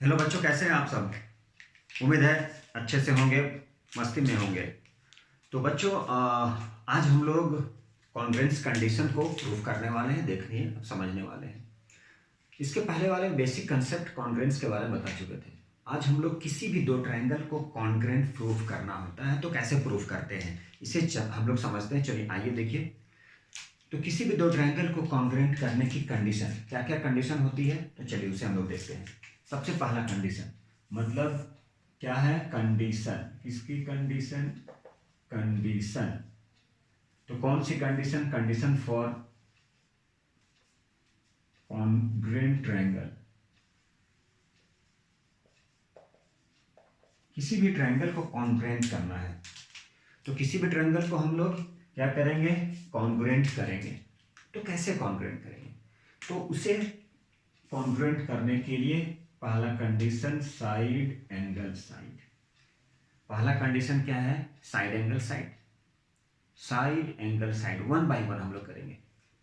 Hello बच्चों, कैसे हैं आप सब। उम्मीद है अच्छे से होंगे, मस्ती में होंगे। तो बच्चों, आज हम लोग कॉन्ग्रुएंस कंडीशन को प्रूव करने वाले हैं, देखनी है, समझने वाले हैं। इसके पहले वाले बेसिक कंसेप्ट कॉन्ग्रुएंस के बारे में बता चुके थे। आज हम लोग किसी भी दो ट्रायंगल को कॉन्ग्रुएंट प्रूव करना होता है तो कैसे प्रूव करते हैं इसे हम लोग समझते हैं। चलिए आइए देखिए। तो किसी भी दो ट्रायंगल को कॉन्ग्रुएंट करने की कंडीशन, क्या क्या कंडीशन होती है, तो चलिए उसे हम लोग देखते हैं। सबसे पहला कंडीशन मतलब क्या है, कंडीशन। किसकी कंडीशन? कंडीशन। तो कौन सी condition? Condition for congruent triangle. किसी भी ट्रायंगल को कॉन्ग्रुएंट करना है तो किसी भी ट्रायंगल को हम लोग क्या करेंगे? कॉन्ग्रुएंट करेंगे। तो कैसे कॉन्ग्रुएंट करेंगे? तो उसे कॉन्ग्रुएंट करने के लिए पहला कंडीशन साइड एंगल साइड। पहला कंडीशन क्या है? Side angle side. Side angle side one by one हम लोग करेंगे।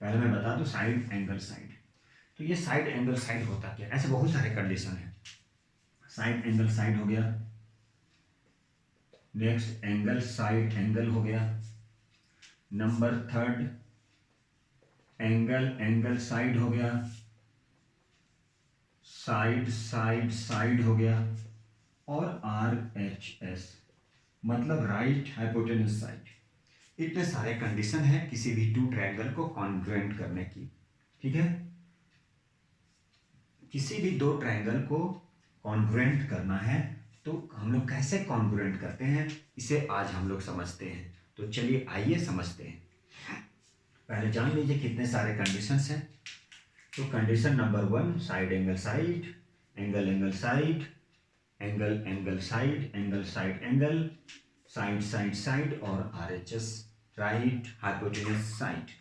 पहले मैं बता दूं साइड एंगल साइड। तो ये साइड एंगल साइड होता क्या? ऐसे बहुत सारे कंडीशन है। साइड एंगल साइड हो गया, नेक्स्ट एंगल साइड एंगल हो गया, number third angle angle side हो गया, साइड साइड साइड हो गया, और आर एच एस मतलब राइट हाइपोटेन्यूज साइड। इतने सारे कंडीशन है किसी भी टू ट्रायंगल को कॉन्ग्रुएंट करने की। ठीक है, किसी भी दो ट्रायंगल को कॉन्ग्रुएंट करना है तो हम लोग कैसे कॉन्ग्रुएंट करते हैं इसे आज हम लोग समझते हैं। तो चलिए आइए समझते हैं। पहले जान लीजिए कितने सारे कंडीशंस हैं। तो condition number one side angle side, angle angle side, angle angle side, angle side angle, side side side, और R H S right hypotenuse side.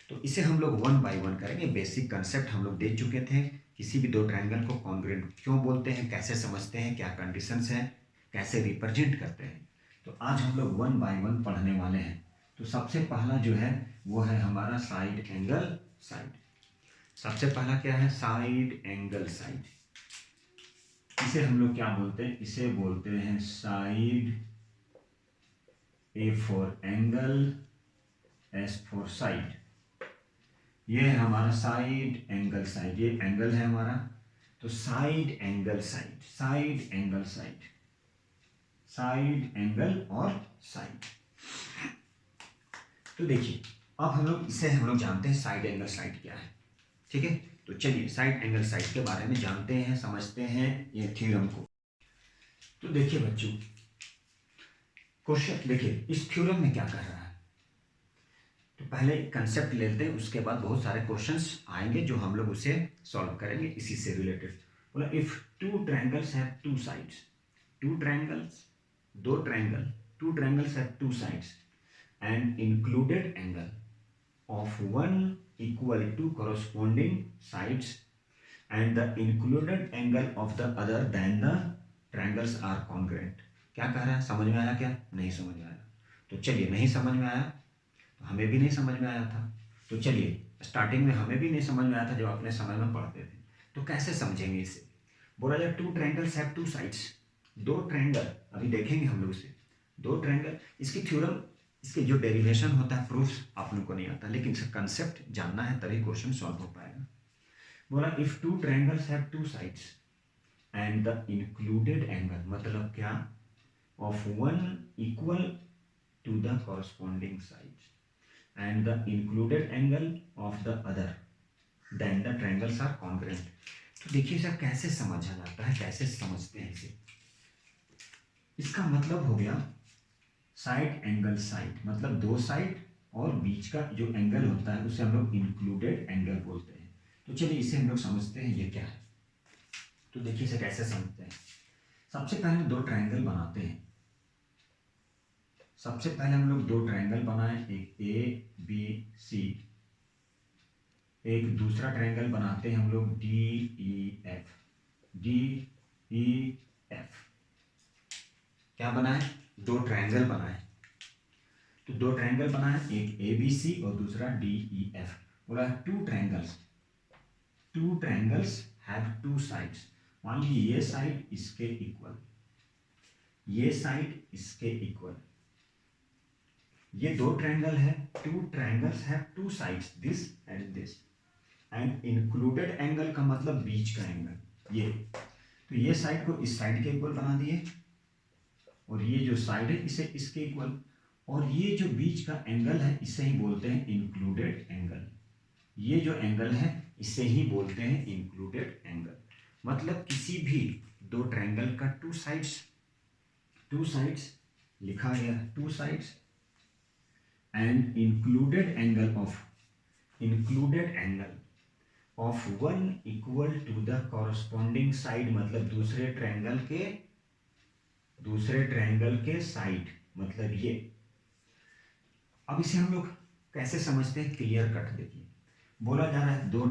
तो इसे हम लोग वन बाय वन करेंगे। बेसिक कंसेप्ट हम लोग दे चुके थे। किसी भी दो ट्रायंगल को कॉन्ग्रुएंट क्यों बोलते हैं, कैसे समझते हैं, क्या कंडीशंस हैं, कैसे रिप्रेजेंट करते हैं, तो आज हम लोग वन बाय वन पढ़ने वाले हैं। तो सबसे पहला जो है वो है हमारा साइड एंगल साइड। सबसे पहला क्या है? Side angle side. इसे हम लोग क्या बोलते हैं? इसे बोलते हैं side. A for angle, S for side. ये है हमारा साइड एंगल साइड, ये एंगल है हमारा। तो side angle side, side angle side, side angle और साइड। तो देखिए अब हम लोग जानते हैं साइड एंगल साइड क्या है। ठीक है, तो चलिए साइड एंगल साइड के बारे में जानते हैं, समझते हैं ये थ्योरम को। तो देखिए बच्चों, क्वेश्चन देखिए इस थ्योरम में क्या कर रहा है। तो पहले कंसेप्ट लेते हैं, उसके बाद बहुत सारे क्वेश्चंस आएंगे जो हम लोग उसे सॉल्व करेंगे इसी से रिलेटेड। बोला if two triangles have two sides, two triangles, दो triangle, two triangles have two sides and included angle of one equal to corresponding sides and the included angle of the other than the triangles are congruent। क्या कह रहा है? समझ में आया क्या? नहीं समझ में आया? तो चलिए, नहीं समझ में आया तो हमें भी नहीं समझ में आया था। तो चलिए स्टार्टिंग में हमें भी नहीं समझ में आया था जब अपने समय में पढ़ते थे। तो कैसे समझेंगे इसे? बोला जाए to triangles have two sides, दो ट्रायंगल, अभी देखेंगे हम लोग इसे। दो ट्रायंगल, इसकी थ्योरम, इसके जो डेरिवेशन होता है, प्रूफ आप लोग को नहीं आता, लेकिन इसका कंसेप्ट जानना है तभी क्वेश्चन सॉल्व हो पाएगा। बोला if two triangles have two sides and the included angle मतलब क्या? Of one equal to the corresponding sides and the included angle of the other then the triangles are congruent। तो देखिए sir कैसे समझा जाता है, कैसे समझते हैं इसे। इसका मतलब हो गया साइड एंगल साइड मतलब दो साइड और बीच का जो एंगल होता है उसे हम लोग इंक्लूडेड एंगल बोलते हैं। तो चलिए इसे हम लोग समझते हैं ये क्या है। तो देखिए इसे कैसे समझते हैं। सबसे पहले दो ट्रायंगल बनाते हैं। सबसे पहले हम लोग दो ट्रायंगल बनाए, एक ए बी सी, एक दूसरा ट्रायंगल बनाते हैं हम लोग D E F, D E F. क्या बनाए? दो ट्रायंगल बनाए। तो दो ट्रायंगल बनाए, एक ए बी सी और दूसरा डी ई एफ। बोला two triangles, to triangles have two sides मान लीजिए ये साइड इसके इक्वल, ये साइड इसके इक्वल, ये दो ट्रायंगल है, to triangles have two sides, this and this, and included angle का मतलब बीच का एंगल ये, तो ये साइड को इस साइड के इक्वल बना दिए, और ये जो साइड है इसे इसके इक्वल, और ये जो बीच का एंगल है इसे ही बोलते हैं इंक्लूडेड एंगल, ये जो एंगल है इसे ही बोलते हैं इंक्लूडेड एंगल। मतलब किसी भी दो ट्रायंगल का टू साइड्स लिखा गया, two sides and included angle of one equal to the corresponding side, मतलब दूसरे ट्रायंगल के साइड, मतलब ये। अब इसे हम लोग कैसे समझते हैं, क्लियर कट देखिए, बोला जा रहा है दो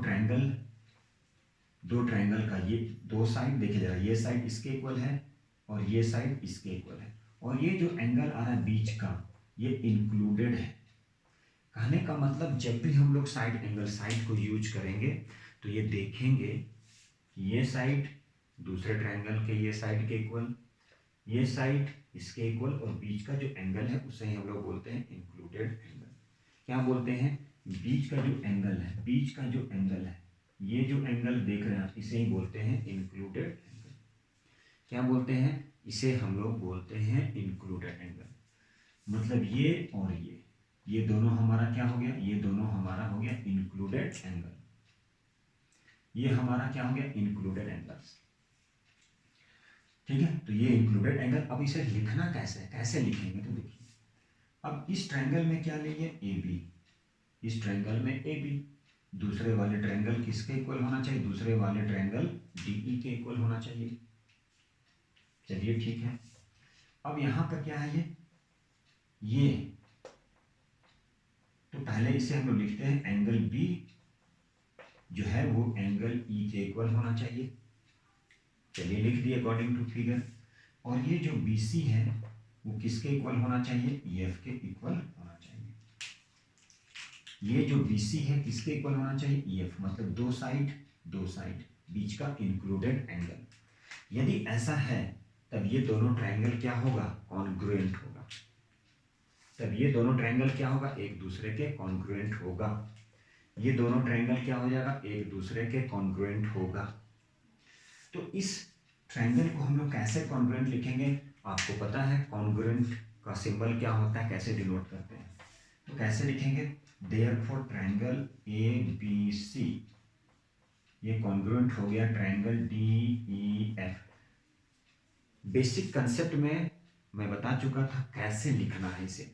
ट्रायंगल का ये दो साइड देखिए जरा, ये साइड इसके इक्वल है और ये साइड इसके इक्वल है, और ये जो एंगल आ रहा है बीच का ये इंक्लूडेड है। कहने का मतलब जब भी हम लोग साइड को यूज करेंगे तो ये देखेंगे कि ये साइड दूसरे ट्रायंगल के ये साइड के इक्वल, ये साइड इसके इक्वल, और बीच का जो एंगल है उसे ही हम लोग बोलते हैं इंक्लूडेड एंगल। क्या बोलते हैं, बीच का जो एंगल है, ये जो एंगल देख रहे हैं इसे ही बोलते हैं इंक्लूडेड एंगल। क्या बोलते हैं, इसे हम लोग बोलते हैं इंक्लूडेड एंगल। मतलब ये और ये दोनों हमारा क्या हो गया, ये दोनों हमारा हो गया इंक्लूडेड एंगल, ये हमारा क्या हो गया इंक्लूडेड एंगल्स। ठीक है, तो ये इंक्लूडेड एंगल। अब इसे लिखना कैसे लिखेंगे, तो देखिए, अब इस ट्रायंगल में क्या लिए, ए बी, इस ट्रायंगल में ए बी, दूसरे वाले ट्रायंगल किसके इक्वल होना चाहिए, दूसरे वाले ट्रायंगल डी के इक्वल होना चाहिए। चलिए ठीक है, अब यहाँ पर क्या है ये, तो पहले इसे हम लोग लिखते हैं एंगल बी जो है वो एंगल ई के इक्वल होना चाहिए। चलिए लिख दिए अकॉर्डिंग टू फिगर। और ये जो बी सी है वो किसके इक्वल होना चाहिए, ई एफ के इक्वल होना चाहिए। ये जो बी सी है किसके इक्वल होना चाहिए, ई एफ, मतलब दो साइड बीच का इंक्लूडेड एंगल। यदि ऐसा है तब ये दोनों ट्रायंगल क्या होगा, कॉन्ग्रुएंट होगा। तब ये दोनों ट्रायंगल क्या होगा, एक दूसरे के कॉन्ग्रुएंट होगा। ये दोनों ट्रायंगल क्या हो जाएगा, एक दूसरे के कॉन्ग्रुएंट होगा। तो इस ट्रायंगल को हम लोग कैसे कॉन्ग्रुएंट लिखेंगे, आपको पता है कॉन्ग्रुएंट का सिंबल क्या होता है, कैसे डिनोट करते हैं, तो कैसे लिखेंगे, therefore triangle A B C ये कॉन्ग्रुएंट हो गया triangle D E F. Basic concept में मैं बता चुका था कैसे लिखना है इसे।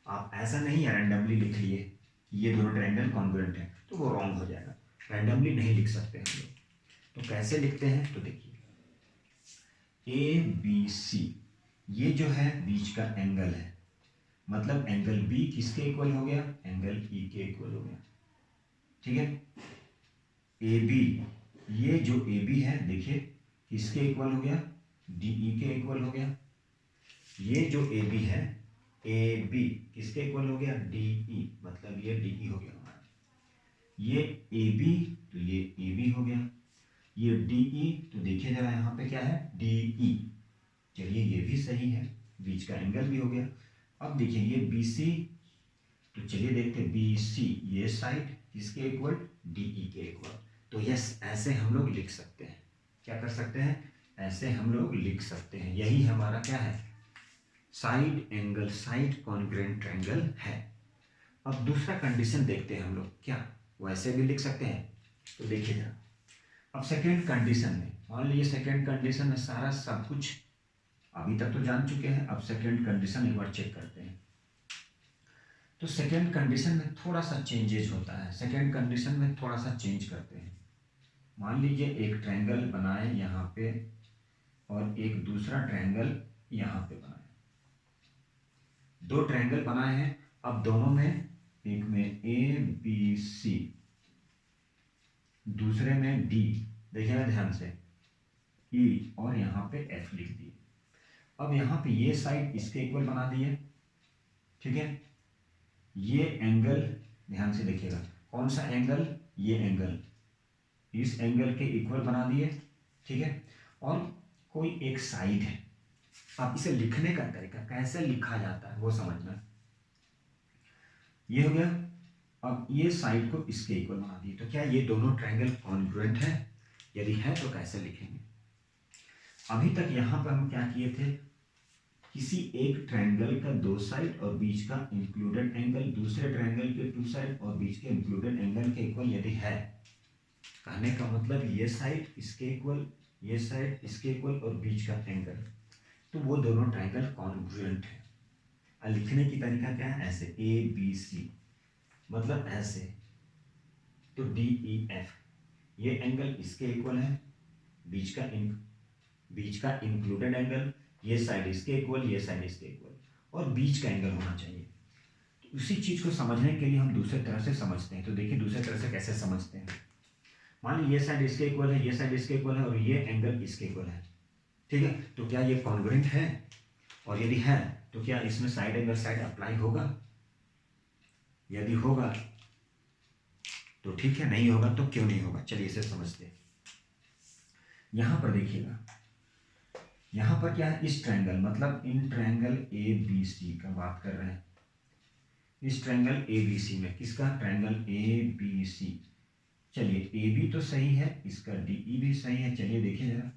आप ऐसा नहीं रैंडमली लिख लिए कि ये दोनों ट्रायंगल कॉन्ग्रुएंट है, तो वो रॉन्ग हो जाएगा। रैंडमली नहीं लिख सकते हम लोग। तो कैसे लिखते हैं, तो देखिए ए बी सी ये जो है बीच का एंगल है, मतलब एंगल बी किसके इक्वल हो गया, एंगल ई के इक्वल हो गया। ठीक है, ए बी ये जो ए बी है देखिए किसके इक्वल हो गया, डी ई के इक्वल हो गया। ये जो ए बी है, ए बी किसके इक्वल हो गया, डी ई, मतलब ये डी ई हो गया हमारा। ये ए बी तो ये ए बी हो गया, ये डी ई तो देखिए जरा यहाँ पे क्या है, डी ई। चलिए ये भी सही है, बीच का एंगल भी हो गया। अब देखिए ये बी सी, तो चलिए देखते हैं बी सी ये साइड किसके इक्वल, डी ई के इक्वल। तो यस ऐसे हम लोग लिख सकते हैं। क्या कर सकते हैं, ऐसे हम लोग लिख सकते हैं। यही हमारा क्या है, साइड कॉन्ग्रुएंट ट्रायंगल है। अब दूसरा कंडीशन देखते हैं हम लोग, क्या वैसे भी लिख सकते हैं, तो देखिए जरा। अब सेकेंड कंडीशन में मान लीजिए, सेकेंड कंडीशन में सारा सब कुछ अभी तक तो जान चुके हैं। अब सेकेंड कंडीशन एक बार चेक करते हैं। तो सेकेंड कंडीशन में थोड़ा सा चेंजेज होता है। सेकेंड कंडीशन में थोड़ा सा चेंज करते हैं। मान लीजिए एक ट्रायंगल बनाए यहाँ पे और एक दूसरा ट्रायंगल यहाँ पे बनाए, दो ट्रायंगल बनाए हैं। अब दोनों में, एक में ए बी सी, दूसरे में डी, देखिएगा ध्यान से, ई, और यहाँ पे एफ लिख दिए। अब यहाँ पे ये साइड इसके इक्वल बना दिए। ठीक है, ये एंगल ध्यान से देखिएगा, कौन सा एंगल, ये एंगल इस एंगल के इक्वल बना दिए। ठीक है। और कोई एक साइड है, अब इसे लिखने का तरीका कैसे लिखा जाता है वो समझना। ये हो गया। अब ये साइड को इसके इक्वल बना दी, तो क्या ये दोनों ट्रायंगल कॉन्ग्रुएंट है? यदि है तो कैसे लिखेंगे? अभी तक यहां पर हम क्या किए थे, किसी एक ट्रायंगल का दो साइड और बीच का इंक्लूडेड एंगल दूसरे ट्रायंगल के टू साइड और बीच के इंक्लूडेड एंगल के इक्वल यदि है, कहने का मतलब ये साइड इसके इक्वल, ये साइड इसके इक्वल और बीच का एंगल, तो वो दोनों ट्रायंगल कॉन्ग्रुएंट है। और लिखने की तरीका क्या है, ऐसे ए बी सी, मतलब ऐसे, तो डी ई एफ, ये एंगल इसके इक्वल है, बीच का इंक्लूडेड एंगल, ये साइड इसके इक्वल, ये साइड इसके इक्वल, और बीच का एंगल होना चाहिए। तो उसी चीज को समझने के लिए हम दूसरे तरह से समझते हैं। तो देखिए दूसरे तरह से कैसे समझते हैं। मान लीजिए ये साइड इसके इक्वल है, ये साइड इसके इक्वल है और ये एंगल इसके इक्वल है, ठीक है। तो क्या ये कॉन्ग्रुएंट है? और यदि है तो क्या इसमें साइड एंगल साइड अप्लाई होगा? यदि होगा तो ठीक है, नहीं होगा तो क्यों नहीं होगा, चलिए इसे समझते हैं। यहां पर देखिएगा, यहां पर क्या है, इस ट्रायंगल, मतलब इन ट्रायंगल ए बी सी का बात कर रहे हैं। इस ट्रायंगल ए बी सी में, किसका? Triangle A B C. चलिए ए बी तो सही है, इसका डी ई भी सही है। चलिए देखिए जरा,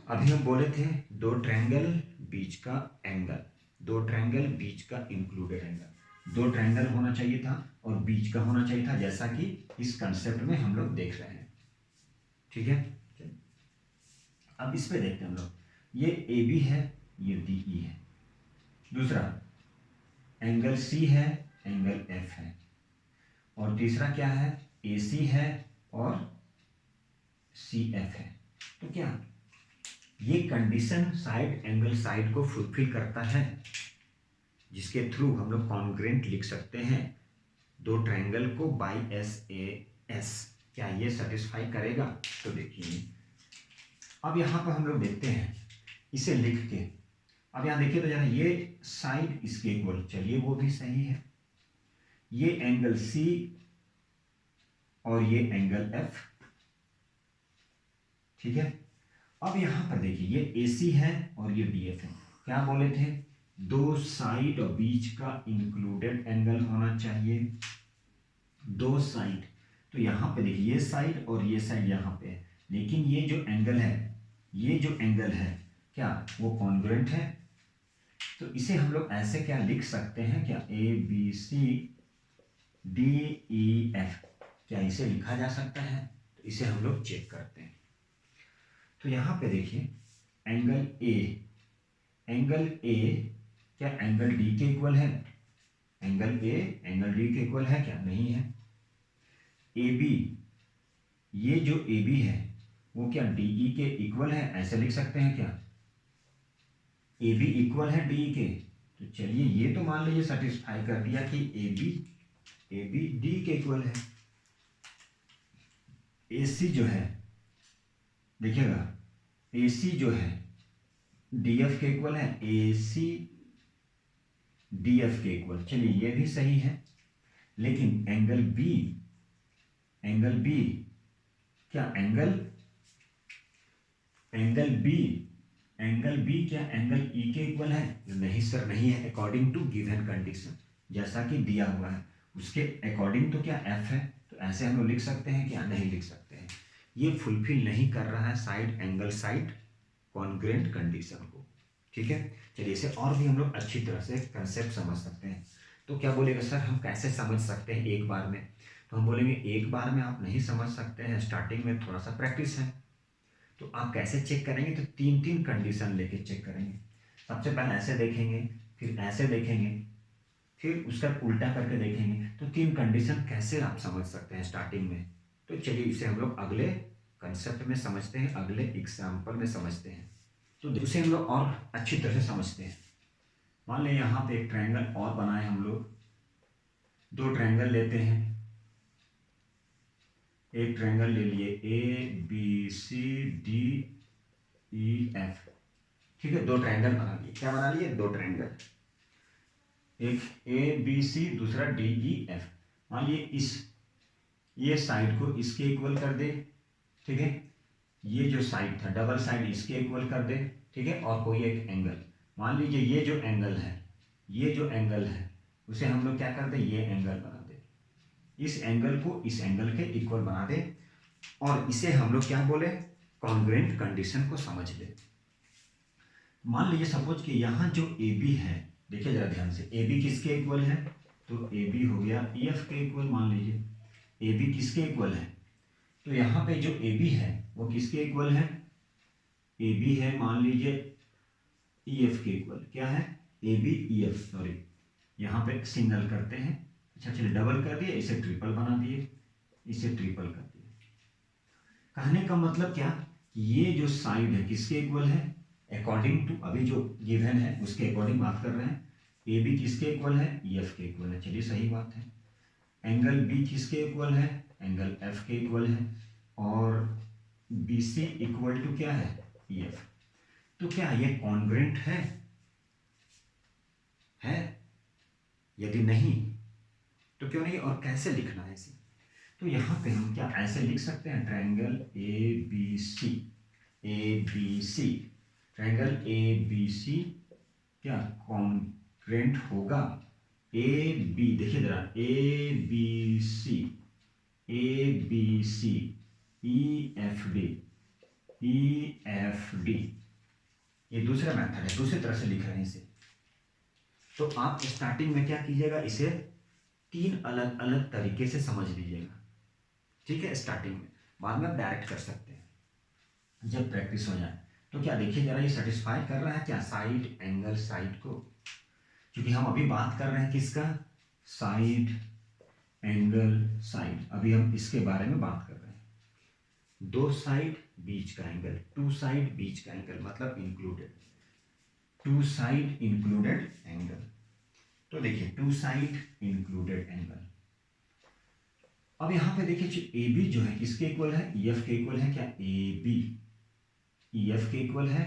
अभी हम बोले थे दो ट्रायंगल बीच का एंगल, दो ट्रायंगल बीच का इंक्लूडेड एंगल, दो ट्रायंगल होना चाहिए था और बीच का होना चाहिए था, जैसा कि इस कंसेप्ट में हम लोग देख रहे हैं, ठीक है। अब इस पे देखते हैं हम लोग, ये ए बी है, ये डी ई है, दूसरा एंगल सी है, एंगल एफ है, और तीसरा क्या है, ए सी है और सी एफ है। तो क्या ये कंडीशन साइड एंगल साइड को फुलफिल करता है, जिसके थ्रू हम लोग कॉन्ग्रुएंट लिख सकते हैं दो ट्रायंगल को बाई एस ए एस? क्या ये सेटिस्फाई करेगा? तो देखिए अब यहां पर हम लोग देखते हैं इसे लिख के। अब यहां देखिए तो जरा, ये साइड इसके इक्वल, चलिए वो भी सही है, ये एंगल सी और ये एंगल एफ, ठीक है। अब यहां पर देखिए ये ए सी है और ये डी एफ है, क्या बोले थे, दो साइड और बीच का इंक्लूडेड एंगल होना चाहिए, दो साइड। तो यहां पे देखिए ये साइड और ये साइड यहां पे है, लेकिन ये जो एंगल है, ये जो एंगल है क्या वो कॉन्ग्रुएंट है? तो इसे हम लोग ऐसे क्या लिख सकते हैं, क्या A B C D E F, क्या इसे लिखा जा सकता है? तो इसे हम लोग चेक करते हैं। तो यहां पे देखिए एंगल ए क्या एंगल डी के इक्वल है? एंगल ए एंगल डी के इक्वल है क्या? नहीं है। ए बी, ये जो ए बी है वो क्या डी ई के इक्वल है? ऐसे लिख सकते हैं क्या, ए बी इक्वल है डी ई के? तो चलिए ये तो मान लीजिए सेटिस्फाई कर दिया कि ए बी डी के इक्वल है। ए सी जो है, देखिएगा ए सी जो है डी एफ के इक्वल है, ए सी डी एफ के इक्वल, चलिए ये भी सही है। लेकिन एंगल बी क्या एंगल बी क्या एंगल ई के इक्वल है? नहीं सर, नहीं है, अकॉर्डिंग टू गिवन कंडीशन, जैसा कि दिया हुआ है उसके अकॉर्डिंग तो क्या एफ है। तो ऐसे हम लोग लिख सकते हैं क्या? नहीं लिख सकते हैं, ये फुलफिल नहीं कर रहा है side angle side congruent condition को, ठीक है। चलिए इसे और भी हम लोग अच्छी तरह से कंसेप्ट समझ सकते हैं। तो क्या बोलेगा सर, हम कैसे समझ सकते हैं एक बार में? तो हम बोलेंगे एक बार में आप नहीं समझ सकते हैं, स्टार्टिंग में थोड़ा सा प्रैक्टिस है। तो आप कैसे चेक करेंगे? तो तीन तीन कंडीशन लेके चेक करेंगे। सबसे पहले ऐसे देखेंगे, फिर ऐसे देखेंगे, फिर उसका उल्टा करके देखेंगे। तो तीन कंडीशन कैसे आप समझ सकते हैं स्टार्टिंग में? तो चलिए इसे हम लोग अगले कंसेप्ट में समझते हैं, अगले एग्जाम्पल में समझते हैं। तो उसे हम लोग और अच्छी तरह से समझते हैं। मान लें यहाँ पे एक ट्रायंगल और बनाए हम लोग, दो ट्रायंगल लेते हैं, एक ट्रायंगल ले लिए A B C D E F, ठीक है। दो ट्रायंगल बना लिए, क्या बना लिए? दो ट्रायंगल, एक ए बी सी, दूसरा डी ई एफ। मान लिए ये साइड को इसके इक्वल कर दे, ठीक है, ये जो साइड था डबल साइड इसके इक्वल कर दे, ठीक है, और कोई एक एंगल, मान लीजिए ये जो एंगल है, ये जो एंगल है उसे हम लोग क्या कर दे, ये एंगल बना दे, इस एंगल को इस एंगल के इक्वल बना दे, और इसे हम लोग क्या बोले, कॉन्ग्रुएंट कंडीशन को समझ ले। मान लीजिए सपोज कि यहाँ जो ए बी है, देखिए जरा ध्यान से, ए बी किसके इक्वल है, तो ए बी हो गया ई एफ के इक्वल, मान लीजिए ए बी किसके इक्वल है, तो यहाँ पे जो ए बी है वो किसके इक्वल है, ए बी है मान लीजिए ई एफ के इक्वल, क्या है, A B E F, sorry यहाँ पे सिंगल करते हैं, अच्छा चलिए डबल कर दिए, इसे ट्रिपल बना दिए, इसे ट्रिपल कर दिए। कहने का मतलब क्या, ये जो साइड है किसके इक्वल है, अकॉर्डिंग टू अभी जो गिवन है उसके अकॉर्डिंग बात कर रहे हैं, ए बी किसके इक्वल है, ई एफ के इक्वल है, चलिए सही बात है। एंगल बी किसके इक्वल है, एंगल एफ के इक्वल है, और बी सी इक्वल टू क्या है, ई एफ। तो क्या ये कॉन्ग्रुएंट है? यदि नहीं तो क्यों नहीं, और कैसे लिखना है इसे, तो यहाँ पे हम क्या ऐसे लिख सकते हैं, triangle A B C, A B C, triangle A B C क्या कॉन्ग्रुएंट होगा, ए बी, देखिए जरा, A B C, A B C, E F D, E F D, ये दूसरा मेथड है, दूसरी तरह से लिख रहे हैं इसे। तो आप स्टार्टिंग में क्या कीजिएगा, इसे 3 अलग अलग तरीके से समझ लीजिएगा, ठीक है, स्टार्टिंग में, बाद में आप डायरेक्ट कर सकते हैं जब प्रैक्टिस हो जाए। तो क्या देखिए जरा, ये सेटिस्फाई कर रहा है क्या, साइड एंगल साइड को, क्योंकि हम अभी बात कर रहे हैं किसका, साइड एंगल साइड, अभी हम इसके बारे में बात कर रहे हैं। 2 साइड बीच का एंगल, 2 साइड बीच का एंगल मतलब इंक्लूडेड, 2 साइड इंक्लूडेड एंगल। तो देखिए 2 साइड इंक्लूडेड एंगल। अब यहां पे देखिए ए बी जो है किसके इक्वल है, ई एफ के इक्वल है क्या, ए बी ई एफ के इक्वल है,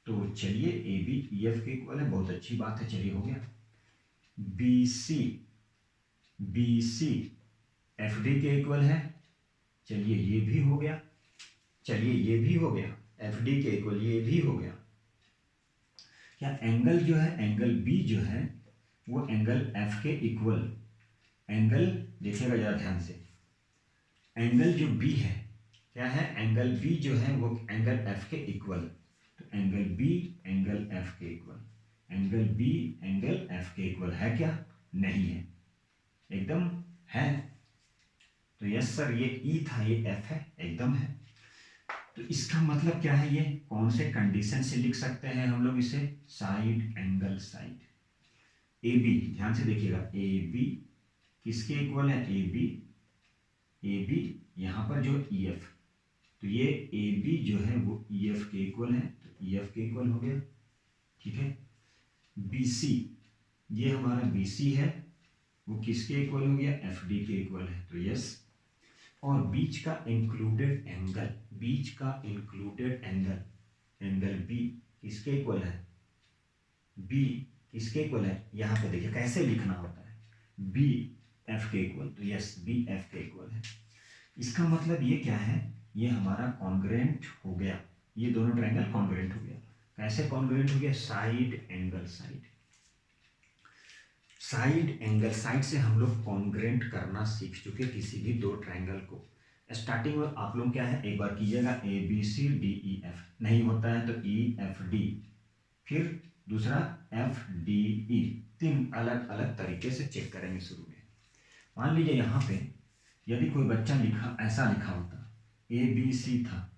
तो चलिए ए बी ई एफ के इक्वल है, बहुत अच्छी बात है, चलिए हो गया। बी सी एफ डी के इक्वल है, चलिए ये भी हो गया, चलिए ये भी हो गया, एफ डी के इक्वल ये भी हो गया। क्या एंगल जो है, एंगल बी जो है वो एंगल एफ के इक्वल, एंगल देखिएगा जरा ध्यान से, एंगल जो बी है क्या है, एंगल बी जो है वो एंगल एफ के इक्वल, तो एंगल बी एंगल एफ के equal, angle B angle F के इक्वल है क्या, नहीं है, एकदम है, तो यस सर ये ई था, ये एफ है, एकदम है। तो इसका मतलब क्या है, ये कौन से कंडीशन से लिख सकते हैं हम लोग इसे, side angle side. A B ध्यान से देखिएगा, ए बी किसके इक्वल है, ए बी यहाँ पर जो ई एफ, तो ये ए बी जो है वो ई एफ के इक्वल है, तो ई एफ के इक्वल हो गया, ठीक है। बी सी, ये हमारा बी सी है, वो किसके इक्वल हो गया, एफ डी के इक्वल है, तो यस। और बीच का इंक्लूडेड एंगल, बीच का इंक्लूडेड एंगल, एंगल बी किसके इक्वल है, बी किसके इक्वल है, यहाँ पे देखिए कैसे लिखना होता है, बी एफ के इक्वल, तो यस बी एफ के इक्वल है। इसका मतलब ये क्या है, ये हमारा कॉन्ग्रुएंट हो गया, ये दोनों ट्रायंगल कॉन्ग्रुएंट हो गया। कैसे कॉन्ग्रुएंट हो गया, side angle side, side angle side से हम लोग कॉन्ग्रुएंट करना सीख चुके किसी भी 2 ट्रायंगल को। स्टार्टिंग में आप लोग क्या है, एक बार कीजिएगा A B C D E F, नहीं होता है तो ई एफ डी, फिर दूसरा एफ डी ई, 3 अलग अलग तरीके से चेक करेंगे शुरू में। मान लीजिए यहाँ पे यदि कोई बच्चा लिखा ऐसा लिखा होता, ए बी सी था,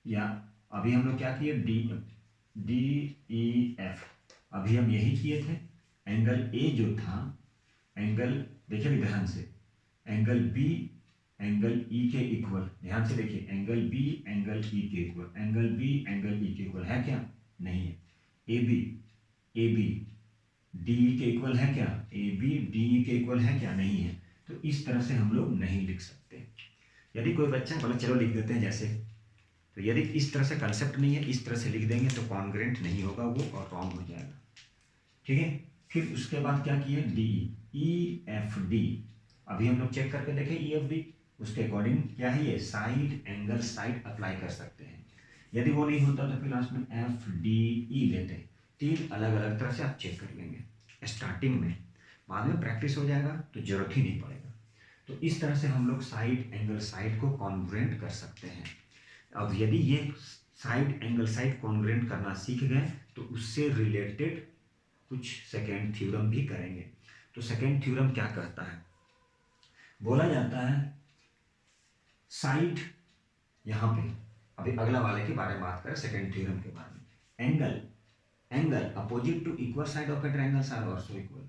या अभी हम लोग क्या किए, डी ई एफ, अभी हम यही किए थे। एंगल ए जो था, एंगल देखिए ध्यान से, एंगल बी एंगल ई के इक्वल, ध्यान से देखिए, एंगल बी एंगल ई के equal, angle B angle E के इक्वल है क्या, नहीं है। ए बी डी ई के इक्वल है क्या, ए बी डी ई के इक्वल है क्या, नहीं है। तो इस तरह से हम लोग नहीं लिख सकते। यदि कोई बच्चा बोला चलो लिख देते हैं जैसे, तो यदि इस तरह से कंसेप्ट नहीं है, इस तरह से लिख देंगे तो कॉन्ग्रुएंट नहीं होगा वो, और रॉन्ग हो जाएगा, ठीक है। फिर उसके बाद क्या किए, डी ई एफ डी, अभी हम लोग चेक करके देखें ई एफ डी, उसके अकॉर्डिंग क्या है, ये साइड एंगल साइड अप्लाई कर सकते हैं। यदि वो नहीं होता तो फिर लास्ट में एफ डी ई लेते, 3 अलग अलग तरह से आप चेक कर लेंगे स्टार्टिंग में, बाद में प्रैक्टिस हो जाएगा तो जरूरत ही नहीं पड़ेगा। तो इस तरह से हम लोग साइड एंगल साइड को कॉन्ग्रुएंट कर सकते हैं। अब यदि ये साइड एंगल साइड कॉन्ग्रुएंट करना सीख गए तो उससे रिलेटेड कुछ सेकेंड थ्योरम भी करेंगे। तो सेकेंड थ्योरम क्या कहता है, बोला जाता है साइड, यहाँ पे अभी अगला वाले के बारे में बात करें सेकेंड थ्योरम के बारे में, angle opposite to equal side of a triangle are also equal.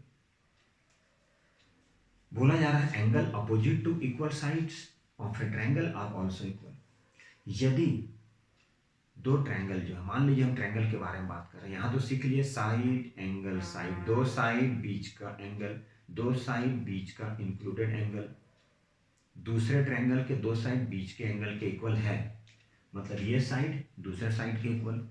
बोला जा रहा है angle opposite to equal sides of a triangle are also equal. यदि दो ट्रायंगल जो है, मान लीजिए हम ट्रायंगल के बारे में बात कर रहे हैं, यहाँ तो सीख लिए साइड एंगल साइड, दो साइड बीच का एंगल, दो साइड बीच का इंक्लूडेड एंगल, दूसरे ट्रायंगल के दो साइड बीच के एंगल के इक्वल है, मतलब ये साइड दूसरे साइड के इक्वल,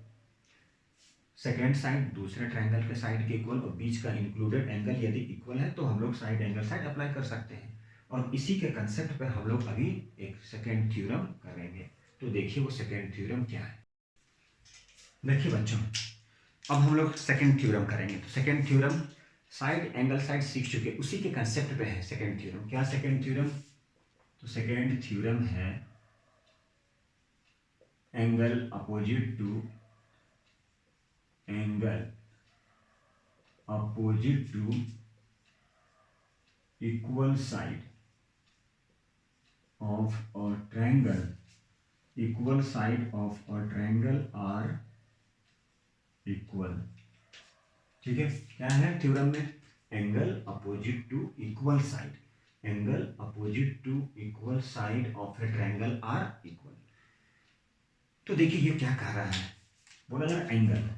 सेकेंड साइड दूसरे ट्रायंगल के साइड के इक्वल, और बीच का इंक्लूडेड एंगल यदि इक्वल है तो हम लोग साइड एंगल साइड अप्लाई कर सकते हैं। और इसी के कंसेप्ट पर हम लोग अभी एक सेकेंड थ्योरम करेंगे। तो देखिए वो सेकेंड थ्योरम क्या है। देखिए बच्चों, अब हम लोग सेकेंड थ्योरम करेंगे। तो second theorem side angle side सीख चुके, उसी के कंसेप्ट पे है सेकेंड थ्योरम। क्या सेकेंड थ्योरम, तो सेकेंड थ्योरम है angle opposite to equal side of a triangle, equal side of a triangle are equal. ठीक है, क्या है थ्योरम में, angle opposite to equal side, angle opposite to equal side of a triangle are equal. तो देखिए ये क्या कह रहा है, बोला जा रहा है एंगल,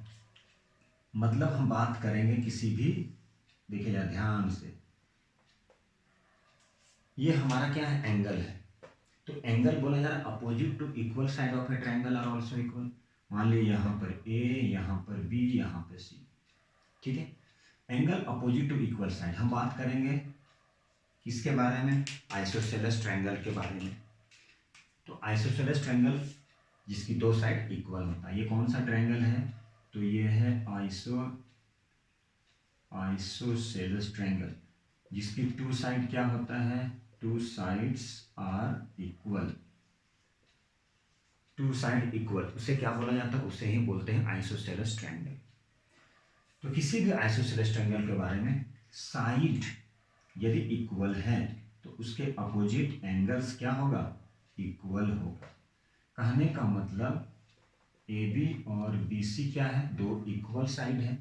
मतलब हम बात करेंगे किसी भी, देखिए जरा ध्यान से, ये हमारा क्या है एंगल है। तो एंगल बोला जा रहा है opposite to equal side of a triangle are also equal. मान लीजिए यहाँ पर ए, यहाँ पर बी, यहाँ पर सी। ठीक है, angle opposite to equal side, हम बात करेंगे किसके बारे में, आइसोसेलेस ट्रायंगल के बारे में। तो आइसोसेलेस ट्रायंगल जिसकी दो साइड इक्वल होता है, ये कौन सा ट्रायंगल है, तो ये है आइसोसेलेस ट्रायंगल जिसकी टू साइड क्या होता है, two sides are equal, two side equal, उसे क्या बोला जाता है, उसे ही बोलते हैं आइसोसेलेस ट्रायंगल। तो किसी भी आइसोसेलेस ट्रायंगल के बारे में साइड यदि इक्वल है तो उसके अपोजिट एंगल्स क्या होगा, इक्वल होगा। कहने का मतलब ए बी और बी सी क्या है, दो इक्वल साइड है,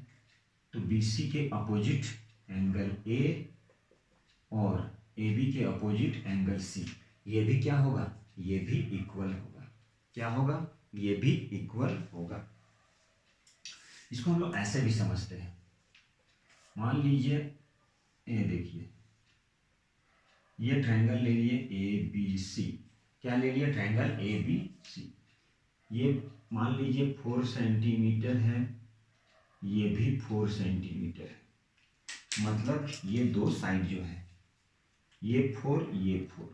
तो बी सी के अपोजिट एंगल ए और ए बी के अपोजिट एंगल सी, ये भी क्या होगा, ये भी इक्वल होगा। क्या होगा, ये भी इक्वल होगा। इसको हम लोग ऐसे भी समझते हैं, मान लीजिए ए, देखिए ये ट्रायंगल ले लिए ए बी सी, क्या ले लिए, ट्रायंगल ए बी सी। ये मान लीजिए 4 सेंटीमीटर है, ये भी 4 सेंटीमीटर है, मतलब ये दो साइड जो है, ये 4 ये 4,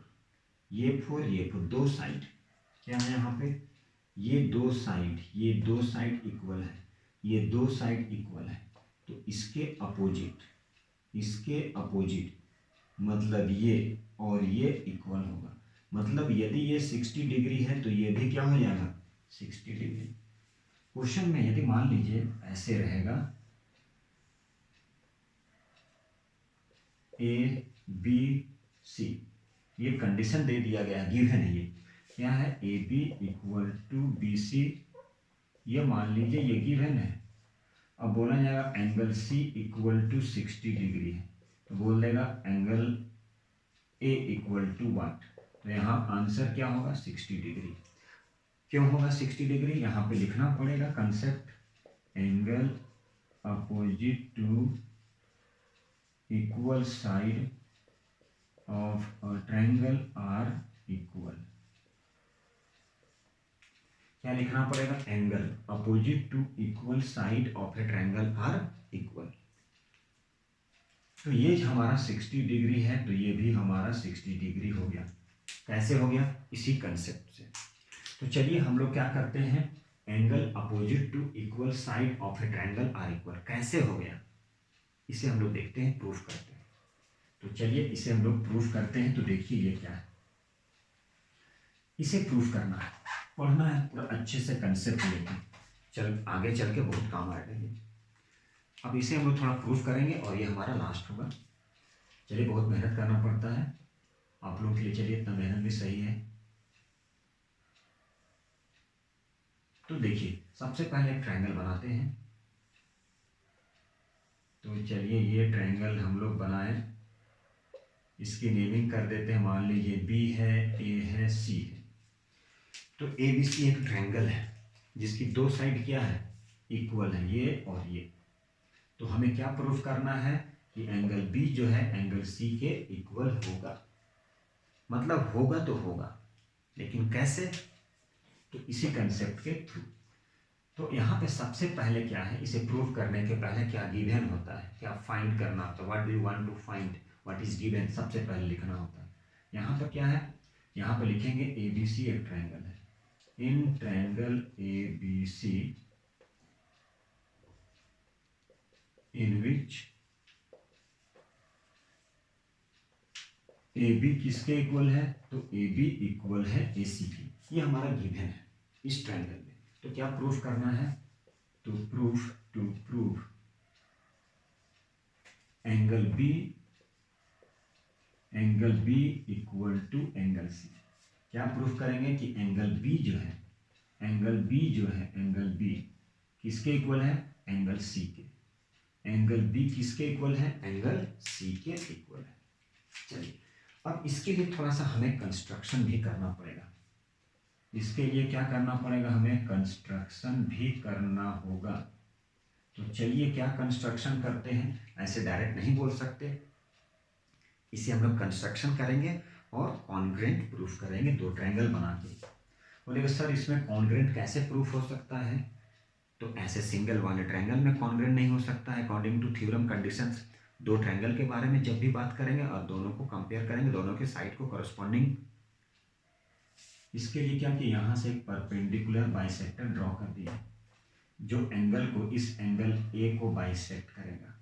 ये 4 ये 4, दो साइड क्या है यहाँ पे, ये दो साइड इक्वल है, ये दो साइड इक्वल है, तो इसके अपोजिट मतलब ये और ये इक्वल होगा। मतलब यदि ये 60 डिग्री है तो ये भी क्या हो जाएगा, 60 डिग्री। क्वेश्चन में यदि मान लीजिए ऐसे रहेगा, ए बी सी, ये कंडीशन दे दिया गया, गिवन है, ये क्या है, A B equal to B C, ये मान लीजिए ये गिवन है। अब बोला जाएगा angle C equal to 60 degree है, तो बोल देगा angle A equal to what, तो यहाँ आंसर क्या होगा, 60 डिग्री। क्यों होगा 60 डिग्री, यहाँ पे लिखना पड़ेगा concept, angle opposite to equal side of a triangle are equal. क्या लिखना पड़ेगा, angle opposite to equal side of a triangle are equal. तो ये हमारा 60 डिग्री है, तो ये भी हमारा 60 डिग्री हो गया। कैसे हो गया, इसी कंसेप्ट से। तो चलिए हम लोग क्या करते हैं, angle opposite to equal side of a triangle are equal. कैसे हो गया, इसे हम लोग देखते हैं, प्रूफ करते हैं। तो चलिए इसे हम लोग प्रूफ करते हैं। तो देखिए ये क्या है, इसे प्रूफ करना है, पढ़ना है पूरा अच्छे से कंसेप्ट लेके, चल आगे चल के बहुत काम आएगा ये। अब इसे हम लोग थोड़ा प्रूफ करेंगे और ये हमारा लास्ट होगा। चलिए बहुत मेहनत करना पड़ता है आप लोगों के लिए, चलिए इतना मेहनत भी सही है। तो देखिए सबसे पहले एक ट्रायंगल बनाते हैं। तो चलिए ये ट्रायंगल हम लोग बनाए, इसकी नेमिंग कर देते हैं, मान लीजिए बी है, ए है, सी है। तो ए बी सी एक ट्रायंगल है जिसकी दो साइड क्या है, इक्वल है, ये और ये। तो हमें क्या प्रूफ करना है कि एंगल बी जो है एंगल सी के इक्वल होगा। मतलब होगा तो होगा, लेकिन कैसे, तो इसी कंसेप्ट के थ्रू। तो यहाँ पे सबसे पहले क्या है, इसे प्रूव करने के पहले क्या गिवन होता है, क्या फाइंड करना होता है, what do you want to find, what is given, सबसे पहले लिखना होता है। यहाँ पर क्या है, यहाँ पर लिखेंगे ए बी सी एक ट्रायंगल है। In triangle A B C in which A B किसके इक्वल है, तो ए बी इक्वल है ए सी की। ये हमारा गिवन है इस ट्रायंगल में। तो क्या प्रूफ करना है, तो proof angle B equal to angle C. क्या प्रूफ करेंगे कि एंगल बी जो है एंगल बी किसके इक्वल है, एंगल सी के। एंगल बी किसके इक्वल है, एंगल सी के इक्वल है। चलिए अब इसके लिए थोड़ा सा हमें कंस्ट्रक्शन भी करना पड़ेगा। इसके लिए क्या करना पड़ेगा, हमें कंस्ट्रक्शन भी करना होगा। तो चलिए क्या कंस्ट्रक्शन करते हैं, ऐसे डायरेक्ट नहीं बोल सकते, इसे हम लोग कंस्ट्रक्शन करेंगे और कॉन्ग्रेंट प्रूफ करेंगे दो ट्रायंगल बना के। बोलेगा सर इसमें कॉन्ग्रेंट कैसे प्रूफ हो सकता है, तो ऐसे सिंगल वाले ट्रायंगल में कॉन्ग्रेंट नहीं हो सकता है अकॉर्डिंग टू थ्योरम कंडीशंस। दो ट्रायंगल के बारे में जब भी बात करेंगे और दोनों को कंपेयर करेंगे, दोनों के साइड को करस्पॉन्डिंग, इसके लिए क्या कि यहाँ से एक परपेंडिकुलर बाइसेक्टर ड्रॉ कर दिया जो एंगल को, इस एंगल ए को बाइसेक्ट करेगा।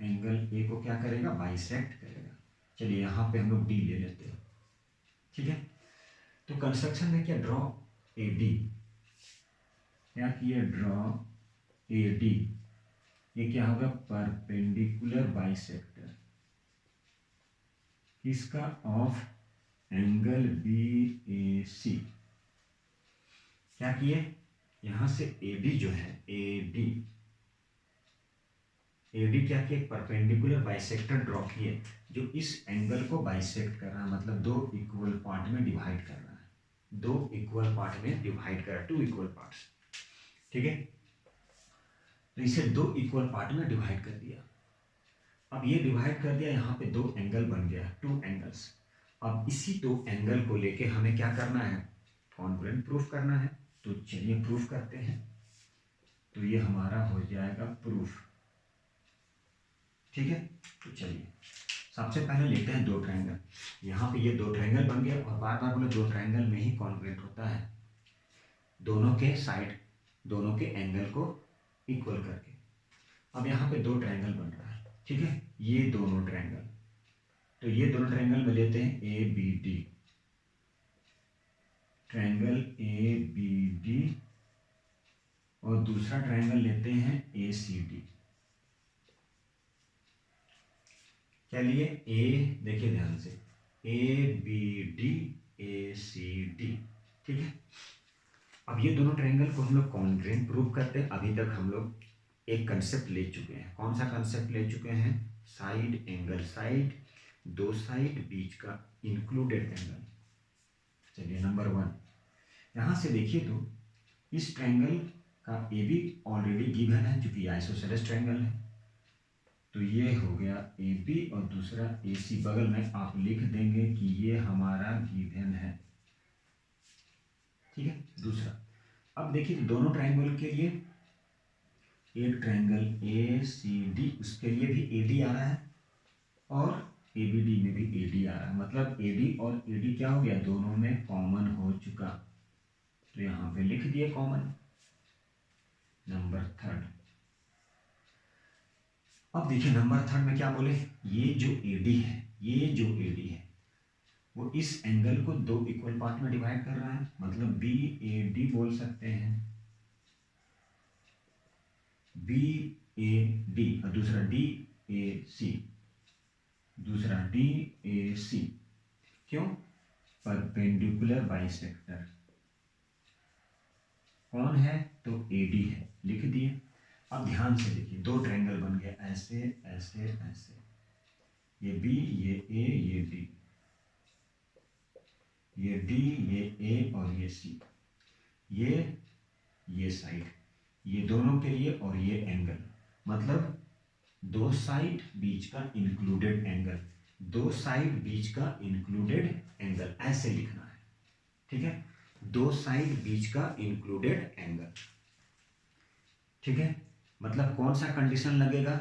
एंगल ए को क्या करेगा, बाइसेक्ट करेगा। चलिए यहाँ पे हम लोग डी ले लेते हैं, ठीक है। तो कंस्ट्रक्शन में क्या, ड्रॉ ए डी, क्या किया, ड्रॉ ए डी। ये क्या होगा, परपेंडिकुलर बाइसेक्टर किसका, ऑफ एंगल बी ए सी। क्या किए, यहां से ए डी जो है, ए डी क्या किए, परपेंडिकुलर बाइसेक्टर ड्रॉ किए जो इस एंगल को बाइसेक्ट कर रहा है, मतलब दो इक्वल पार्ट में डिवाइड कर रहा है, दो इक्वल पार्ट में डिवाइड कर रहा है, टू इक्वल पार्ट्स, ठीक है। तो इसे दो इक्वल पार्ट में डिवाइड कर दिया। अब ये डिवाइड कर दिया, यहाँ पे दो एंगल बन गया, टू एंगल्स। अब इसी दो एंगल को लेके हमें क्या करना है, कॉन्ग्रुएंट प्रूफ करना है। तो चलिए प्रूफ करते हैं। तो ये हमारा हो जाएगा प्रूफ, ठीक है। तो चलिए सबसे पहले लेते हैं दो ट्रायंगल। यहाँ पे ये दो ट्रायंगल बन गए और बार बार बोले दो ट्रायंगल में ही कॉन्ग्रुएंट होता है, दोनों के साइड, दोनों के एंगल को इक्वल करके। अब यहाँ पे दो ट्रायंगल बन रहा है, ठीक है, ये दोनों ट्रायंगल। तो ये दोनों ट्रायंगल में लेते हैं A B D, triangle A B D, और दूसरा ट्रायंगल लेते हैं ए सी डी। चलिए ए, देखिए ध्यान से, A B D A C D, ठीक है। अब ये दोनों ट्रायंगल को हम लोग कॉन्ग्रुएंट प्रूव करते हैं। अभी तक हम लोग एक कंसेप्ट ले चुके हैं, कौन सा कंसेप्ट ले चुके हैं, साइड एंगल, साइड दो साइड बीच का इंक्लूडेड एंगल। चलिए नंबर 1, यहाँ से देखिए तो इस ट्रायंगल का ए बी ऑलरेडी गिवन है क्योंकि आइसोसेलेस ट्रायंगल है। तो ये हो गया ए बी और दूसरा ए सी, बगल में आप लिख देंगे कि ये हमारा गिवन है, ठीक है। दूसरा, अब देखिए दोनों ट्रायंगल के लिए, एक ट्रायंगल ए सी डी, उसके लिए भी ए डी आ रहा है और ए बी डी में भी ए डी आ रहा है, मतलब ए डी और ए डी क्या हो गया, दोनों में कॉमन हो चुका। तो यहाँ पे लिख दिए कॉमन। नंबर थर्ड, अब देखिए नंबर थर्ड में क्या बोले, ये जो एडी है, ये जो एडी है वो इस एंगल को दो इक्वल पार्ट में डिवाइड कर रहा है, मतलब बी ए डी बोल सकते हैं, बी ए डी, और दूसरा डी ए सी, दूसरा डी ए सी। क्यों? परपेंडिकुलर बाइसेक्टर कौन है? तो एडी है, लिख दिए। अब ध्यान से देखिए, दो ट्रायंगल बन गए, ऐसे ऐसे ऐसे, ये बी ये ए ये डी, ये डी ये ए और ये सी, ये साइड, ये दोनों के लिए, और ये एंगल, मतलब दो साइड बीच का इंक्लूडेड एंगल, दो साइड बीच का इंक्लूडेड एंगल, ऐसे लिखना है, ठीक है, दो साइड बीच का इंक्लूडेड एंगल, ठीक है। मतलब कौन सा कंडीशन लगेगा,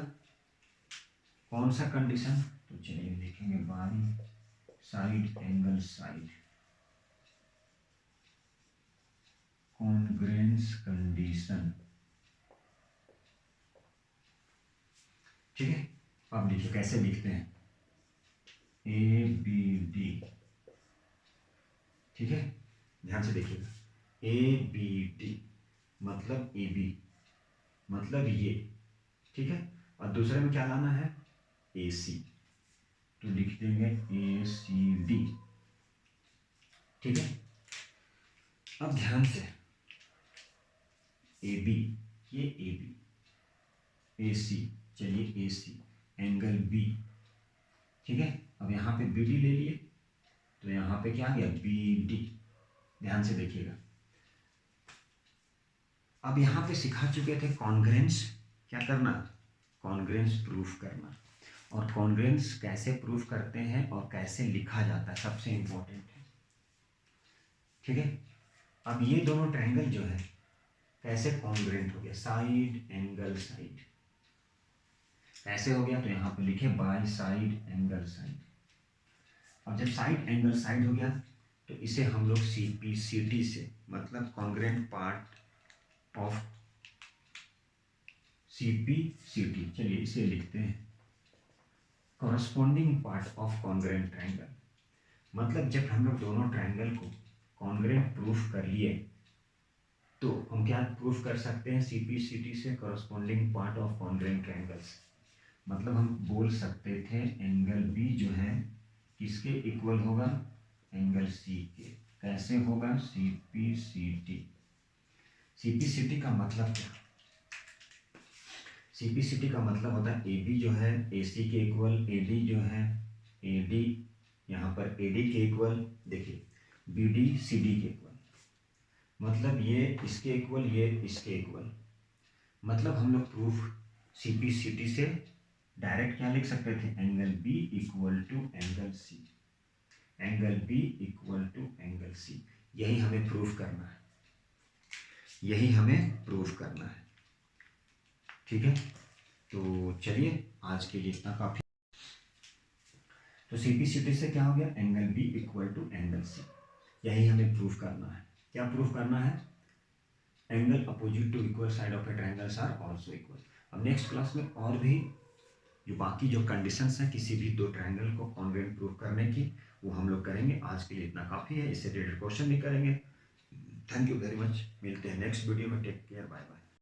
कौन सा कंडीशन, तो चलिए देखेंगे, by side angle side congruence condition, ठीक है। अब देखिए कैसे लिखते हैं, ए बी डी, ठीक है, ध्यान से देखिएगा, ए बी डी मतलब ए बी, मतलब ये, ठीक है, और दूसरे में क्या लाना है, ए सी, तो लिख देंगे ए सी डी, ठीक है। अब ध्यान से, ए बी, ये ए बी, ए सी, चलिए ए सी, एंगल बी, ठीक है। अब यहाँ पे बी डी ले लिए, तो यहाँ पे क्या आ गया, बी डी, ध्यान से देखिएगा। अब यहाँ पे सिखा चुके थे कॉन्ग्रेंस क्या करना, कॉन्ग्रेंस प्रूफ करना, और कॉन्ग्रेंस कैसे प्रूफ करते हैं और कैसे लिखा जाता है, सबसे इंपॉर्टेंट है, ठीक है। अब ये दोनों ट्रायंगल जो है कैसे कॉन्ग्रेंट हो गया, साइड एंगल साइड, कैसे हो गया, तो यहाँ पे लिखे बाय साइड एंगल साइड। अब जब साइड एंगल साइड हो गया तो इसे हम लोग सी पी सी टी से, मतलब congruent part of C P C T, चलिए इसे लिखते हैं corresponding part of congruent triangle. मतलब जब हम लोग दोनों ट्रायंगल को कॉन्ग्रेंट प्रूफ कर लिए तो हम क्या प्रूफ कर सकते हैं, सी पी सी टी से corresponding part of congruent triangles, मतलब हम बोल सकते थे एंगल बी जो है किसके इक्वल होगा, एंगल सी के, कैसे होगा, C P C T. C P C T का मतलब क्या, सी पी सी टी का मतलब होता है ए बी जो है ए सी के इक्वल, ए डी जो है ए डी, यहाँ पर ए डी के इक्वल, देखिए बी डी सी डी के इक्वल, मतलब ये इसके इक्वल, ये इसके इक्वल, मतलब हम लोग proof C P C T से डायरेक्ट क्या लिख सकते थे, angle B equal to angle C, angle B equal to angle C, यही हमें प्रूफ करना है, यही हमें प्रूफ करना है, ठीक है। तो चलिए आज के लिए इतना काफी। तो सी पी सी टी से क्या हो गया, angle B equal to angle C, यही हमें प्रूफ करना है। क्या प्रूफ करना है, angle opposite to equal side of a triangles are also equal. अब नेक्स्ट क्लास में और भी जो बाकी जो कंडीशंस हैं किसी भी दो ट्रायंगल को कॉन्ग्रुएंट प्रूफ करने की, वो हम लोग करेंगे। आज के लिए इतना काफ़ी है, इससे रिलेटेड क्वेश्चन भी करेंगे। थैंक यू वेरी मच, मिलते हैं नेक्स्ट वीडियो में, टेक केयर, बाय बाय।